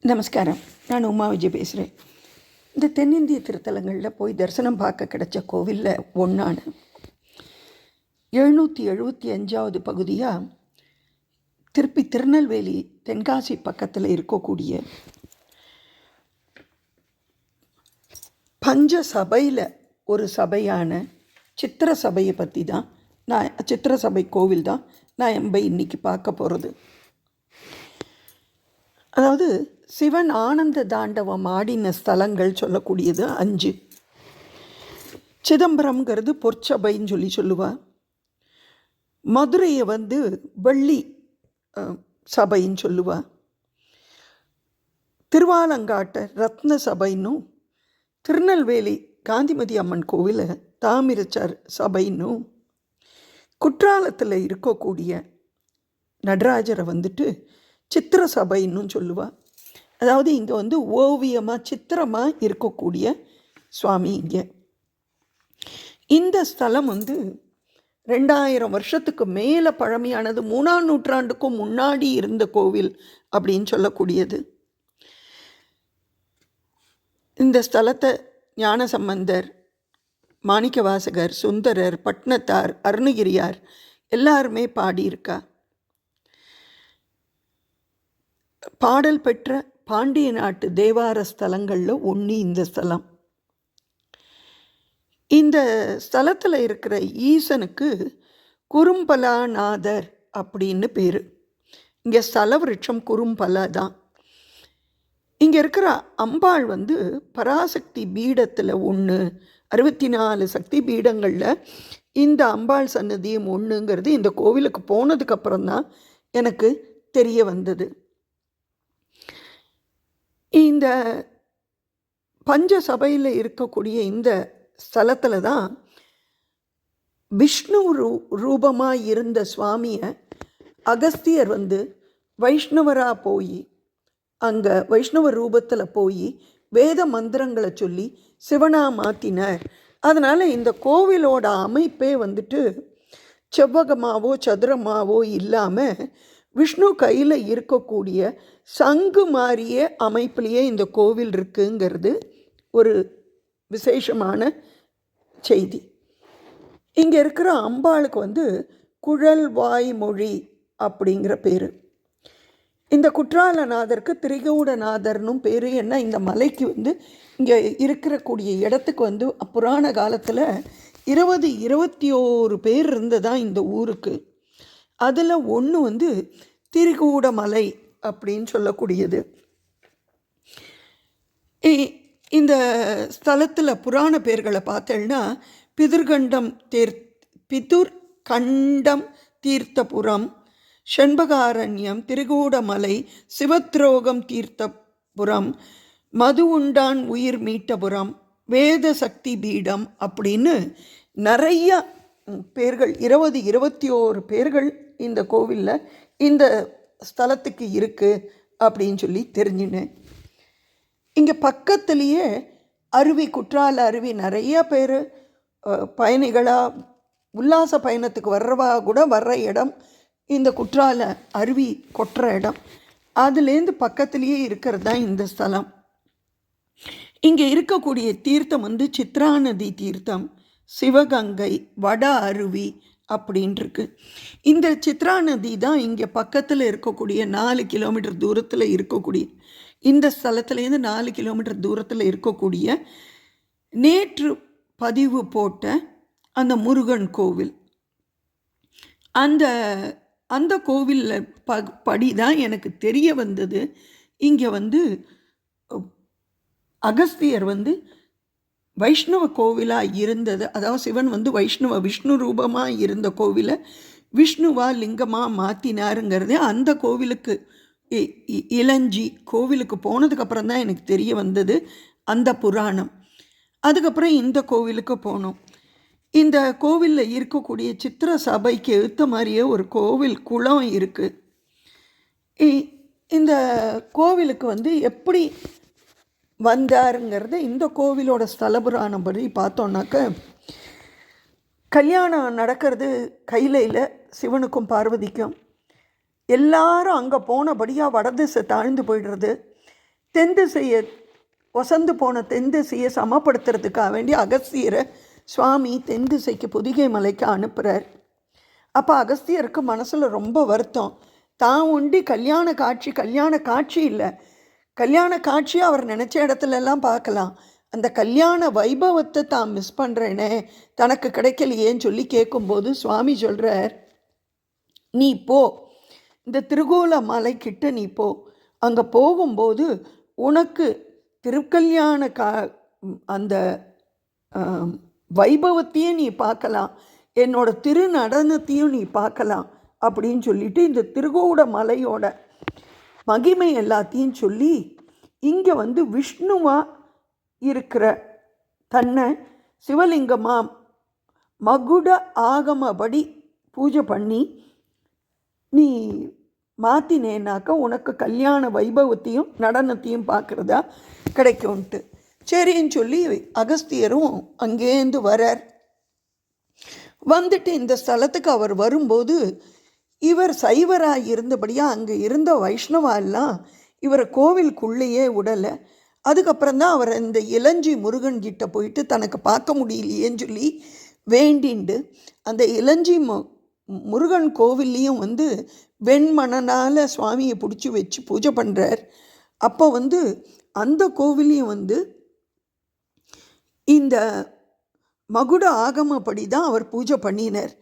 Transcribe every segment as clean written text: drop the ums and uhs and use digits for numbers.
நமஸ்காரம். நான் உமா விஜய் பேசுகிறேன். இந்த தென்னிந்திய திருத்தலங்களில் போய் தரிசனம் பார்க்க கிடைச்ச கோவிலில் ஒன்றான 775வது பகுதியாக திருநெல்வேலி தென்காசி பக்கத்தில் இருக்கக்கூடிய பஞ்ச சபையில் ஒரு சபையான சித்திர சபையை பற்றி தான் சித்திர சபை கோவில் தான் நான் இன்னைக்கு பார்க்க போகிறது. அதாவது சிவன் ஆனந்த தாண்டவம் ஆடின ஸ்தலங்கள் சொல்லக்கூடியது 5. சிதம்பரம்ங்கிறது பொற்சபைன்னு சொல்லுவா. மதுரையை வெள்ளி சபைன்னு சொல்லுவா. திருவாலங்காட்டை ரத்ன சபைன்னும், திருநெல்வேலி காந்திமதி அம்மன் கோவிலை தாமிரச்சார் சபைன்னும், குற்றாலத்தில் இருக்கக்கூடிய நடராஜரை சித்திர சபைன்னு சொல்லுவாள். அதாவது இங்கே ஓவியமாக சித்திரமாக இருக்கக்கூடிய சுவாமி. இங்கே இந்த ஸ்தலம் 2000 வருஷத்துக்கு மேலே பழமையானது. 3ஆம் நூற்றாண்டுக்கும் முன்னாடி இருந்த கோவில் அப்படின்னு சொல்லக்கூடியது. இந்த ஸ்தலத்தை ஞானசம்பந்தர், மாணிக்கவாசகர், சுந்தரர், பட்னத்தார், அருணகிரியார் எல்லாருமே பாடியிருக்கா. பாடல் பெற்ற பாண்டிய நாட்டு தேவார ஸ்தலங்களில் ஒன்று இந்த ஸ்தலம். இந்த ஸ்தலத்தில் இருக்கிற ஈசனுக்கு குறும்பலாநாதர் அப்படின்னு பேர். இங்கே ஸ்தல விருட்சம் குறும்பலா தான். இங்கே இருக்கிற அம்பாள் பராசக்தி பீடத்தில் ஒன்று. 64 சக்தி பீடங்களில் இந்த அம்பாள் சன்னதியும் ஒன்றுங்கிறது இந்த கோவிலுக்கு போனதுக்கப்புறம் தான் எனக்கு தெரிய வந்தது. இந்த பஞ்ச சபையில் இருக்கக்கூடிய இந்த ஸ்தலத்தில் தான் விஷ்ணு ரூபமாக இருந்த சுவாமியை அகஸ்தியர் வைஷ்ணவராக போய் அங்கே வைஷ்ணவ ரூபத்தில் போய் வேத மந்திரங்களை சொல்லி சிவனாக மாற்றினார். அதனால் இந்த கோவிலோட அமைப்பே செவ்வகமாவோ சதுரமாவோ இல்லாமல் விஷ்ணு கையில் இருக்கக்கூடிய சங்கு மாறிய அமைப்பிலேயே இந்த கோவில் இருக்குங்கிறது ஒரு விசேஷமான செய்தி. இங்கே இருக்கிற அம்பாளுக்கு குழல் வாய்மொழி அப்படிங்கிற பேர். இந்த குற்றாலநாதருக்கு திரிகூடநாதர்னும் பேர். ஏன்னா இந்த மலைக்கு இங்கே இருக்கக்கூடிய இடத்துக்கு புராண காலத்தில் 21 பேர் இருந்ததான் இந்த ஊருக்கு. அதில் ஒன்று திரிகூடமலை அப்படின்னு சொல்லக்கூடியது. இந்த ஸ்தலத்தில் புராண பேர்களை பார்த்தேன்னா பிதுர்கண்டம் தீர்த்தபுரம், செண்பகாரண்யம், திரிகூடமலை, சிவத்ரோகம் தீர்த்தபுரம், மது உண்டான் உயிர் மீட்டபுரம், வேத சக்தி பீடம் அப்படின்னு நிறைய பேர்கள், 21 பேர்கள் இந்த கோவிலில் இந்த ஸ்தலத்துக்கு இருக்குது அப்படின்னு தெரிஞ்சினேன். இங்கே பக்கத்துலேயே அருவி, குற்றால அருவி, நிறைய பேர் பயணிகளாக உல்லாச பயணத்துக்கு வர்ற இடம் இந்த குற்றால அருவி கொட்டுற இடம். அதுலேருந்து பக்கத்துலேயே இருக்கிறது தான் இந்த ஸ்தலம். இங்கே இருக்கக்கூடிய தீர்த்தம் சித்ராநதி தீர்த்தம், சிவகங்கை, வட அருவி அப்படின்ட்டுருக்கு. இந்த சித்ராநதி தான் இங்கே பக்கத்தில் இருக்கக்கூடிய 4 கிலோமீட்டர் தூரத்தில் இருக்கக்கூடிய இந்த ஸ்தலத்துலேருந்து 4 கிலோமீட்டர் தூரத்தில் இருக்கக்கூடிய நேற்று பதிவு போட்ட அந்த முருகன் கோவில். அந்த கோவிலில் படி தான் எனக்கு தெரிய வந்தது. இங்கே அகஸ்தியர் வைஷ்ணவ கோவிலாக இருந்தது. அதாவது சிவன் விஷ்ணு ரூபமாக இருந்த கோவிலை விஷ்ணுவா லிங்கமாக மாற்றினாருங்கிறதே அந்த கோவிலுக்கு இளஞ்சி கோவிலுக்கு போனதுக்கப்புறம் தான் எனக்கு தெரிய வந்தது அந்த புராணம். அதுக்கப்புறம் இந்த கோவிலுக்கு போனோம். இந்த கோவிலில் இருக்கக்கூடிய சித்திர சபைக்கு எழுத்த மாதிரியே ஒரு கோவில் குளம் இருக்குது. இந்த கோவிலுக்கு எப்படி வந்தாருங்கிறத இந்த கோவிலோட ஸ்தல புராணம் படி பார்த்தோன்னாக்க, கல்யாணம் நடக்கிறது கைலையில் சிவனுக்கும் பார்வதிக்கும். எல்லாரும் அங்கே போனபடியாக வடதிசை தாழ்ந்து போயிடுறது. தென் திசையை ஒசந்து போன தென் திசையை சமப்படுத்துறதுக்காக வேண்டி அகஸ்தியரை சுவாமி தென் திசைக்கு பொதிகை மலைக்கு அனுப்புகிறார். அப்போ அகஸ்தியருக்கு மனசில் ரொம்ப வருத்தம். தான் உண்டி கல்யாண காட்சி இல்லை, கல்யாண காட்சியை அவர் நினச்ச இடத்துலலாம் பார்க்கலாம், அந்த கல்யாண வைபவத்தை தான் மிஸ் பண்ணுறேனே, தனக்கு கிடைக்கலையேன்னு சொல்லி கேட்கும்போது சுவாமி சொல்கிறார், நீ போ, இந்த திருகோல மலைக்கிட்ட நீ போ, அங்கே போகும்போது உனக்கு திருக்கல்யாண அந்த வைபவத்தையும் நீ பார்க்கலாம், என்னோட திருநடனத்தையும் நீ பார்க்கலாம் அப்படின்னு சொல்லிட்டு இந்த திருகோட மலையோட மகிமை எல்லாத்தையும் சொல்லி இங்கே விஷ்ணுவாக இருக்கிற தன்னை சிவலிங்கமாக மகுட ஆகமபடி பூஜை பண்ணி நீ மாற்றினேனாக்கா உனக்கு கல்யாண வைபவத்தையும் நடனத்தையும் பார்க்குறதா கிடைக்கும்ன்ட்டு. சரின்னு சொல்லி அகஸ்தியரும் அங்கேருந்து வரார். வந்துட்டு இந்த ஸ்தலத்துக்கு அவர் வரும்போது இவர் சைவராக இருந்தபடியாக அங்கே இருந்த வைஷ்ணவா எல்லாம் இவரை கோவிலுக்குள்ளேயே விடலை. அதுக்கப்புறம்தான் அவர் இந்த இளஞ்சி முருகன்கிட்ட போயிட்டு தனக்கு பார்க்க முடியலையேன்னு சொல்லி வேண்டிண்டு அந்த இளஞ்சி முருகன் கோவில்லையும் வெண்மணனால் சுவாமியை பிடிச்சி வச்சு பூஜை பண்ணுறார். அப்போ அந்த கோவிலையும் இந்த மகுட ஆகமப்படி தான் அவர் பூஜை பண்ணினார்.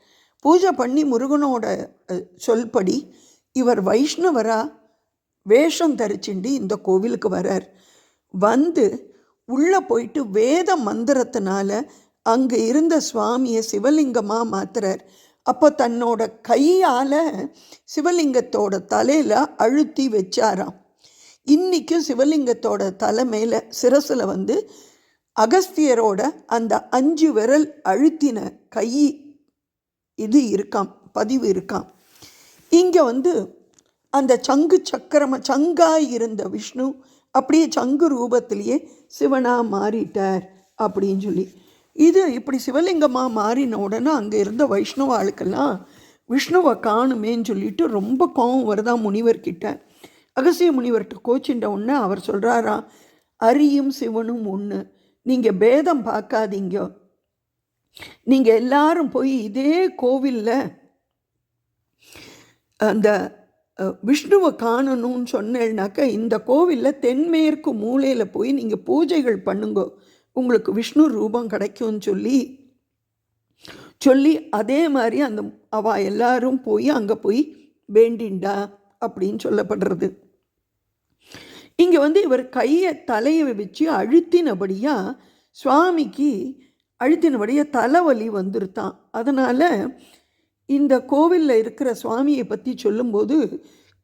பூஜை பண்ணி முருகனோட சொல்படி இவர் வைஷ்ணவராக வேஷம் தரிச்சுண்டு இந்த கோவிலுக்கு வரார். உள்ளே போயிட்டு வேத மந்திரத்தினால அங்கே இருந்த சுவாமியை சிவலிங்கமாக மாத்துறார். அப்போ தன்னோட கையால் சிவலிங்கத்தோட தலையில் அழுத்தி வச்சாராம். இன்றைக்கும் சிவலிங்கத்தோட தலை மேலே சிரசில் அகஸ்தியரோட அந்த 5 விரல் அழுத்தின கை இது இருக்காம், பதிவு இருக்காம். இங்கே அந்த சங்கு சங்காய் இருந்த விஷ்ணு அப்படியே சங்கு ரூபத்திலேயே சிவனாக மாறிட்டார் அப்படின்னு சொல்லி இது இப்படி சிவலிங்கமாக மாறின உடனே அங்கே இருந்த வைஷ்ணவ ஆளுக்கெல்லாம் விஷ்ணுவை காணுமேன்னு சொல்லிட்டு ரொம்ப கோபம் வருதான் முனிவர்கிட்ட. அகஸ்திய முனிவர்கிட்ட கோச்சின்ற உடனே அவர் சொல்கிறாராம், அரியும் சிவனும் ஒன்று, நீங்கள் பேதம் பார்க்காதீங்க, நீங்கள் எல்லாரும் போய் இதே கோவிலில் அந்த விஷ்ணுவை காணணும்னு சொன்னேன்னாக்கா இந்த கோவிலில் தென்மேற்கு மூலையில் போய் நீங்கள் பூஜைகள் பண்ணுங்க, உங்களுக்கு விஷ்ணு ரூபம் கிடைக்கும்னு சொல்லி அதே மாதிரி அந்த எல்லாரும் போய் அங்கே போய் வேண்டிண்டா அப்படின்னு சொல்லப்படுறது. இங்கே இவர் கையை தலையை வச்சு அழுத்தினபடியாக சுவாமிக்கு அழுத்தினபடியாக தலைவலி வந்துருத்தான். அதனால் இந்த கோவிலில் இருக்கிற சுவாமியை பற்றி சொல்லும்போது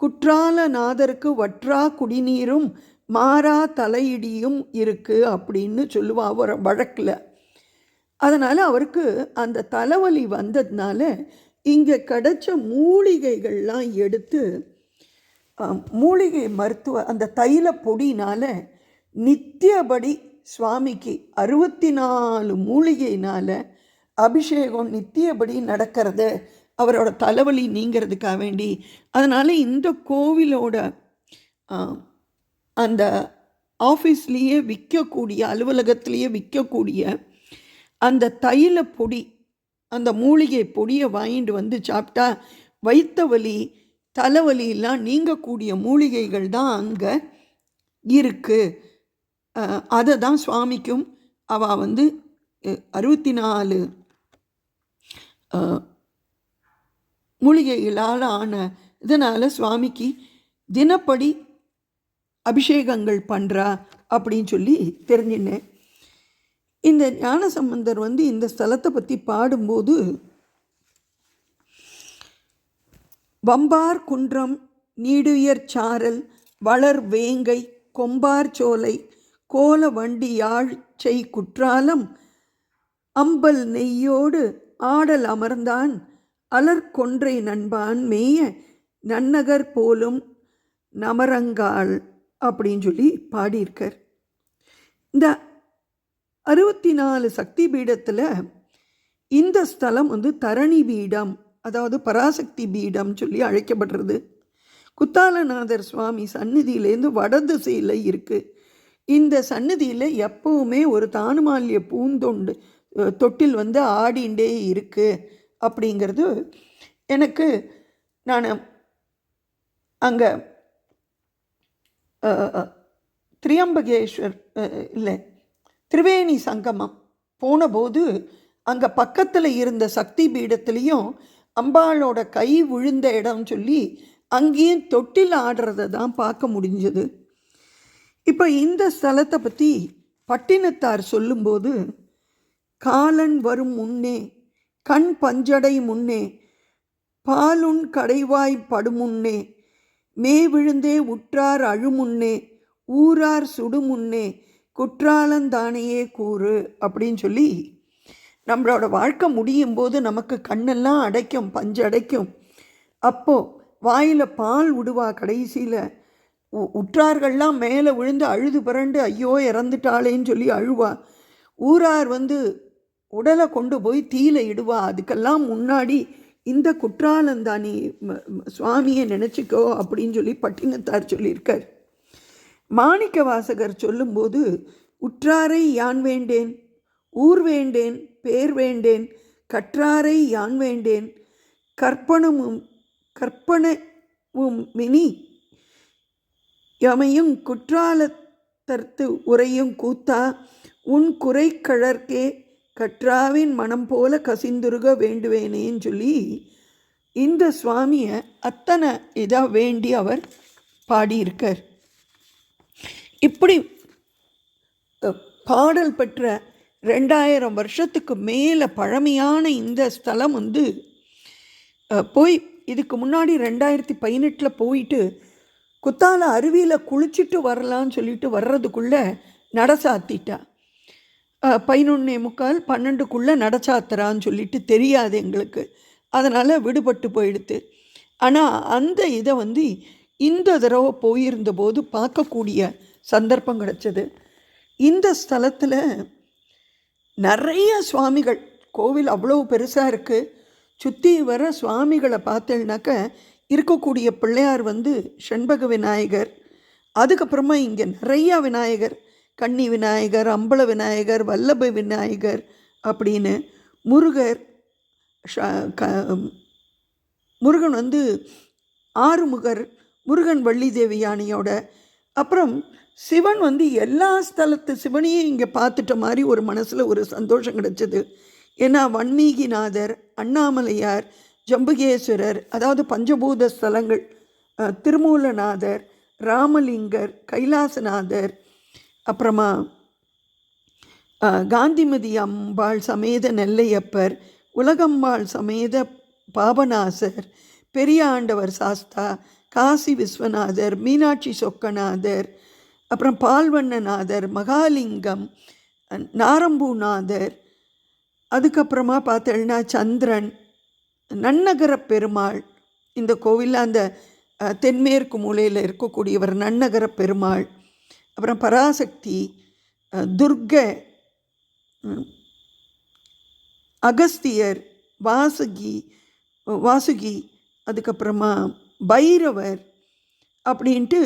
குற்றால நாதருக்கு வற்றா குடிநீரும் மாறா தலையிடியும் இருக்குது அப்படின்னு சொல்லுவா அவர் வழக்கில். அதனால் அவருக்கு அந்த தலைவலி வந்ததுனால இங்கே கிடைச்ச மூலிகைகள்லாம் எடுத்து மூலிகை மருத்துவ அந்த தைல பொடினால் நித்தியபடி சுவாமிக்கு 64 மூலிகையினால் அபிஷேகம் நித்தியபடி நடக்கிறது அவரோட தலைவலி நீங்கிறதுக்காக வேண்டி. அதனால் இந்த கோவிலோட அந்த ஆஃபீஸ்லேயே விற்கக்கூடிய அலுவலகத்திலேயே விற்கக்கூடிய அந்த தைல பொடி அந்த மூலிகை பொடியை வாங்கிட்டு சாப்பிட்டா வைத்த வலி தலைவலியெல்லாம் நீங்கக்கூடிய மூலிகைகள் தான் அங்கே இருக்குது. அதை தான் சுவாமிக்கும் அவள் 64 மூலிகைகளால் ஆன இதனால் சுவாமிக்கு தினப்படி அபிஷேகங்கள் பண்ணுறா அப்படின்னு சொல்லி தெரிஞ்சினேன். இந்த ஞானசம்பந்தர் இந்த ஸ்தலத்தை பற்றி பாடும்போது வம்பார் குன்றம் நீடுயர் சாரல் வளர் வேங்கை கொம்பார் சோலை கோல வண்டி யாழ்ச்சை குற்றாலம் அம்பல் நெய்யோடு ஆடல் அமர்ந்தான் அலர்கொன்றை நண்பான் மேய நன்னகர் போலும் நமரங்காள் அப்படின்னு சொல்லி பாடியிருக்கார். இந்த 64 சக்தி பீடத்தில் இந்த ஸ்தலம் தரணி பீடம், அதாவது பராசக்தி பீடம் சொல்லி அழைக்கப்படுறது. குத்தாலநாதர் சுவாமி சந்நிதியிலேருந்து வடதிசையில் இருக்குது. இந்த சந்நிதியில் எப்பவுமே ஒரு தானுமால்ய தொட்டில் வந்து ஆடிண்டே இருக்குது அப்படிங்கிறது எனக்கு, நான் அங்கே திரியம்பகேஸ்வர் இல்லை திரிவேணி சங்கமம் போனபோது அங்கே பக்கத்தில் இருந்த சக்தி பீடத்துலேயும் அம்பாளோட கை விழுந்த இடம் சொல்லி அங்கேயும் தொட்டில் ஆடுறதை தான் பார்க்க முடிஞ்சது. இப்போ இந்த ஸ்தலத்தை பற்றி பட்டினத்தார் சொல்லும்போது, காலன் வரும் முன்னே கண் பஞ்சடை முன்னே பாலுன் கடைவாய் படுமுன்னே மேவிழுந்தே உற்றார் அழுமுன்னே ஊரார் சுடுமுன்னே குற்றாலந்தானையே கூறு அப்படின்னு சொல்லி, நம்மளோட வாழ்க்கை முடியும் போது நமக்கு கண்ணெல்லாம் அடைக்கும், பஞ்சு அடைக்கும். அப்போது வாயில் பால் விடுவா, கடைசியில் உற்றார்கள்லாம் மேலே விழுந்து அழுது பிறண்டு ஐயோ இறந்துட்டாளேன்னு சொல்லி அழுவா. ஊரார் வந்து உடலை கொண்டு போய் தீயில இடுவா. அதுக்கெல்லாம் முன்னாடி இந்த குற்றாலந்தானி சுவாமியை நினச்சிக்கோ அப்படின்னு சொல்லி பட்டினத்தார் சொல்லியிருக்கார். மாணிக்க வாசகர் சொல்லும்போது, உற்றாரை யான் வேண்டேன், ஊர் வேண்டேன், பேர் வேண்டேன், கற்றாரை யான் வேண்டேன், கற்பனமும் மினி யமையும் குற்றாலத்தர்த்து உரையும் கூத்தா உன் குறை கழற்கே கற்றாவின் மனம் போல கசிந்துருக வேண்டுவேனேன்னு சொல்லி இந்த சுவாமியை அத்தனை இதாக வேண்டி அவர் பாடியிருக்கார். இப்படி பாடல் பெற்ற 2000 வருஷத்துக்கு மேலே பழமையான இந்த ஸ்தலம் வந்து போய் இதுக்கு முன்னாடி 2018 போயிட்டு குத்தால அருவியில் குளிச்சுட்டு வரலான்னு சொல்லிட்டு வர்றதுக்குள்ளே நடசாத்திட்டா. 11:45 12க்குள்ளே நடச்சாத்துறான்னு சொல்லிட்டு தெரியாது எங்களுக்கு. அதனால் விடுபட்டு போயிடுது. ஆனால் அந்த இதை வந்து இந்த தடவை போயிருந்தபோது பார்க்கக்கூடிய சந்தர்ப்பம் கிடச்சிது. இந்த ஸ்தலத்தில் நிறைய சுவாமிகள், கோவில் அவ்வளோ பெருசாக இருக்குது. சுற்றி வர சுவாமிகளை பார்த்தேன்னாக்க இருக்கக்கூடிய பிள்ளையார் வந்து செண்பக விநாயகர், அதுக்கப்புறமா இங்கே நிறையா விநாயகர், கன்னி விநாயகர், அம்பல விநாயகர், வல்லப விநாயகர் அப்படின்னு, முருகர், முருகன் வந்து ஆறுமுகர், முருகன் வள்ளி தேவி யானையோட, அப்புறம் சிவன் வந்து எல்லா ஸ்தலத்து சிவனையும் இங்கே பார்த்துட்ட மாதிரி ஒரு மனசில் ஒரு சந்தோஷம் கிடச்சிது. ஏன்னா வன்மீகிநாதர், அண்ணாமலையார், ஜம்புகேஸ்வரர், அதாவது பஞ்சபூத ஸ்தலங்கள், திருமூலநாதர், ராமலிங்கர், கைலாசநாதர், அப்புறமா காந்திமதி அம்பாள் சமேத நெல்லையப்பர், உலகம்பாள் சமேத பாபநாசர், பெரிய ஆண்டவர் சாஸ்தா, காசி விஸ்வநாதர், மீனாட்சி சொக்கநாதர், அப்புறம் பால்வண்ணநாதர், மகாலிங்கம், நாரம்பூநாதர், அதுக்கப்புறமா பார்த்தேன்னா சந்திரன், நன்னகர பெருமாள், இந்த கோவிலில் அந்த தென்மேற்கு மூலையில் இருக்கக்கூடியவர் நன்னகர பெருமாள், அப்புறம் பராசக்தி, துர்க, அகஸ்தியர், வாசுகி, அதுக்கப்புறமா பைரவர் அப்படின்ட்டு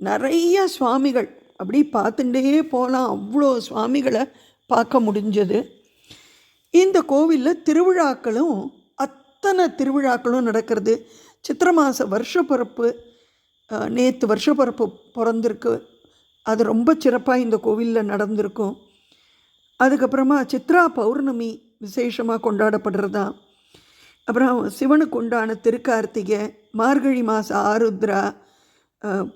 நிறைய சுவாமிகள். அப்படி பார்த்துட்டே போகலாம், அவ்வளோ சுவாமிகளை பார்க்க முடிஞ்சது. இந்த கோவிலில் திருவிழாக்களும் அத்தனை திருவிழாக்களும் நடக்கிறது. சித்திரை மாத வருஷப்பிறப்பு, நேற்று வருஷப்பிறப்பு பிறந்திருக்கு, அது ரொம்ப சிறப்பாக இந்த கோவிலில் நடந்திருக்கும். அதுக்கப்புறமா சித்ரா பௌர்ணமி விசேஷமாக கொண்டாடப்படுறதான். அப்புறம் சிவனுக்கு உண்டான திருக்கார்த்திகை, மார்கழி மாத ஆருத்ரா,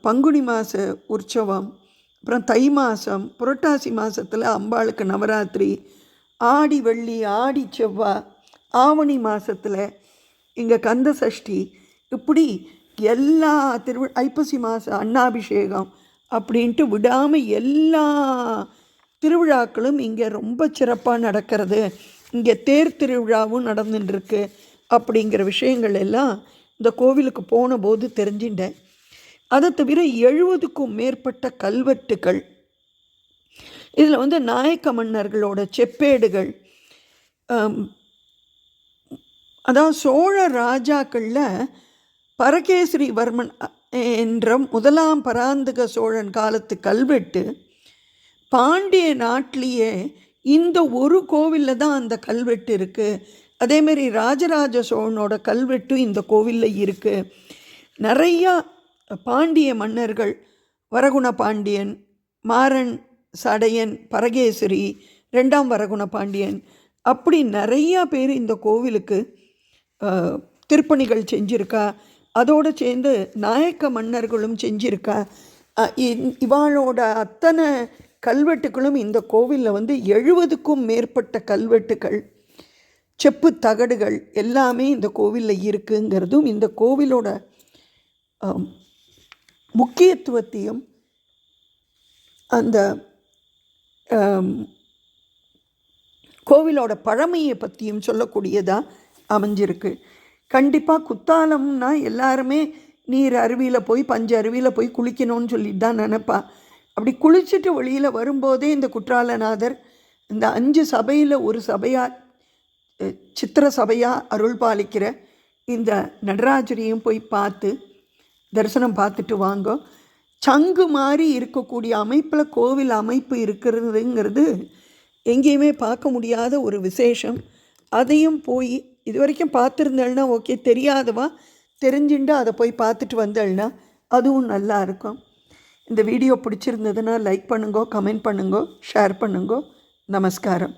பங்குனி மாத உற்சவம், அப்புறம் தை மாதம், புரட்டாசி மாதத்தில் அம்பாளுக்கு நவராத்திரி, ஆடி வெள்ளி, ஆடி செவ்வாய், ஆவணி மாதத்தில் இங்கே கந்த சஷ்டி, இப்படி எல்லா ஐப்பசி மாதம் அன்னாபிஷேகம் அப்படின்ட்டு விடாமல் எல்லா திருவிழாக்களும் இங்கே ரொம்ப சிறப்பாக நடக்கிறது. இங்கே தேர் திருவிழாவும் நடந்துட்டுருக்கு அப்படிங்கிற விஷயங்கள் எல்லாம் இந்த கோவிலுக்கு போன போது தெரிஞ்சிட்டேன். அதை தவிர 70க்கும் மேற்பட்ட கல்வெட்டுகள், இதில் வந்து நாயக்க மன்னர்களோட செப்பேடுகள், அதாவது சோழ ராஜாக்களில் பரகேசரி வர்மன் என்ற முதலாம் பராந்தக சோழன் காலத்து கல்வெட்டு பாண்டிய நாட்டிலேயே இந்த ஒரு கோவிலில் தான் அந்த கல்வெட்டு இருக்குது. அதேமாரி ராஜராஜ சோழனோட கல்வெட்டும் இந்த கோவிலில் இருக்குது. நிறையா பாண்டிய மன்னர்கள், வரகுண பாண்டியன், மாறன், சடையன், பரகேசரி, 2ஆம் வரகுண பாண்டியன், அப்படி நிறையா பேர் இந்த கோவிலுக்கு திருப்பணிகள் செஞ்சுருக்கா. அதோடு சேர்ந்து நாயக்க மன்னர்களும் செஞ்சுருக்கா. இவாளோட அத்தனை கல்வெட்டுகளும் இந்த கோவிலில் 70க்கும் மேற்பட்ட கல்வெட்டுகள், செப்பு தகடுகள் எல்லாமே இந்த கோவிலில் இருக்குங்கிறதும் இந்த கோவிலோட முக்கியத்துவத்தையும் அந்த கோவிலோட பழமையை பற்றியும் சொல்லக்கூடியதாக அமைஞ்சிருக்கு. கண்டிப்பாக குத்தாலம்னா எல்லாருமே நீர் அருவியில் போய் பஞ்சு அருவியில் போய் குளிக்கணும்னு சொல்லிட்டு தான் நினைப்பா. அப்படி குளிச்சுட்டு வெளியில் வரும்போதே இந்த குற்றாலநாதர் இந்த 5 சபையில் ஒரு சபையாக, சித்திர சபையாக அருள் பாலிக்கிற இந்த நடராஜரையும் போய் பார்த்து தரிசனம் பார்த்துட்டு வாங்க. சங்கு மாதிரி இருக்கக்கூடிய அமைப்பில் கோவில் அமைப்பு இருக்கிறதுங்கிறது எங்கேயுமே பார்க்க முடியாத ஒரு விசேஷம். அதையும் போய் இது வரைக்கும் பார்த்துருந்தேன்னா ஓகே, தெரியாதவா தெரிஞ்சுட்டு அதை போய் பார்த்துட்டு வந்தேன்னா அதுவும் நல்லா இருக்கும். இந்த வீடியோ பிடிச்சிருந்ததுன்னா லைக் பண்ணுங்கோ, கமெண்ட் பண்ணுங்கோ, ஷேர் பண்ணுங்கோ. நமஸ்காரம்.